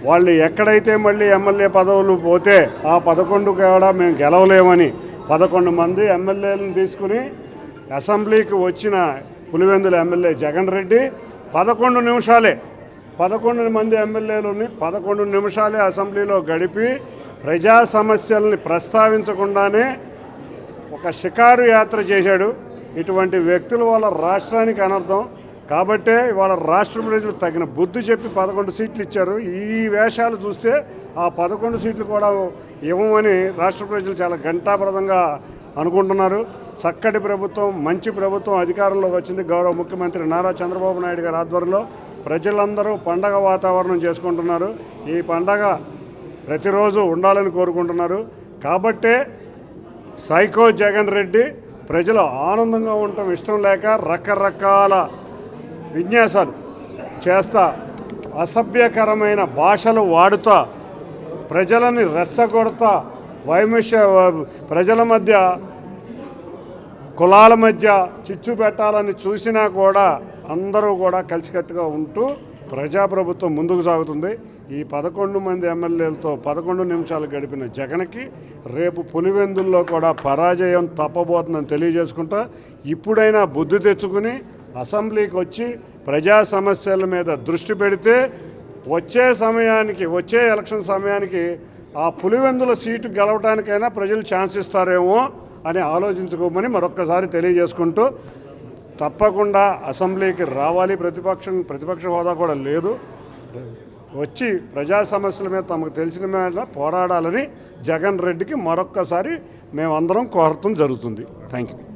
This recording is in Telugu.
వాళ్ళు ఎక్కడైతే మళ్ళీ ఎమ్మెల్యే పదవులు పోతే ఆ 11 కూడా మేము గెలవలేమని 11 మంది ఎమ్మెల్యేలను తీసుకుని అసెంబ్లీకి వచ్చిన పులివెందుల ఎమ్మెల్యే జగన్ రెడ్డి 11 మంది ఎమ్మెల్యేలని 11 నిమిషాలే అసెంబ్లీలో గడిపి ప్రజా సమస్యల్ని ప్రస్తావించకుండానే ఒక షికారు యాత్ర చేశాడు. ఇటువంటి వ్యక్తుల వల్ల రాష్ట్రానికి అనర్థం. కాబట్టే ఇవాళ రాష్ట్ర ప్రజలు తగిన బుద్ధి చెప్పి 11 సీట్లు ఇచ్చారు. ఈ వేషాలు చూస్తే ఆ 11 సీట్లు కూడా ఇవ్వమని రాష్ట్ర ప్రజలు చాలా ఘంటాప్రదంగా అనుకుంటున్నారు. చక్కటి ప్రభుత్వం, మంచి ప్రభుత్వం అధికారంలోకి వచ్చింది. గౌరవ ముఖ్యమంత్రి నారా చంద్రబాబు నాయుడు గారి ఆధ్వర్యంలో ప్రజలందరూ పండగ వాతావరణం చేసుకుంటున్నారు. ఈ పండగ ప్రతిరోజు ఉండాలని కోరుకుంటున్నారు. కాబట్టే సైకో జగన్ రెడ్డి ప్రజలు ఆనందంగా ఉండటం ఇష్టం లేక రకరకాల విన్యాసాలు చేస్తా, అసభ్యకరమైన భాషలు వాడుతా, ప్రజలని రెచ్చగొడతా, ప్రజల మధ్య కులాల మధ్య చిచ్చు పెట్టాలని చూసినా కూడా అందరూ కూడా కలిసికట్టుగా ఉంటూ ప్రజాప్రభుత్వం ముందుకు సాగుతుంది. ఈ 11 మంది ఎమ్మెల్యేలతో 11 నిమిషాలు గడిపిన జగన్కి రేపు పులివెందుల్లో కూడా పరాజయం తప్పబోతుందని తెలియజేసుకుంటా ఇప్పుడైనా బుద్ధి తెచ్చుకుని అసెంబ్లీకి వచ్చి ప్రజా సమస్యల మీద దృష్టి పెడితే వచ్చే ఎలక్షన్ సమయానికి ఆ పులివెందుల సీటు గెలవడానికైనా ప్రజలు ఛాన్స్ ఇస్తారేమో అని ఆలోచించుకోమని మరొక్కసారి తెలియజేసుకుంటూ తప్పకుండా అసెంబ్లీకి రావాలి. ప్రతిపక్ష హోదా కూడా లేదు. వచ్చి ప్రజా సమస్యల మీద తమకు తెలిసిన మీద పోరాడాలని జగన్ రెడ్డికి మరొక్కసారి మేమందరం కోరటం జరుగుతుంది. Thank you.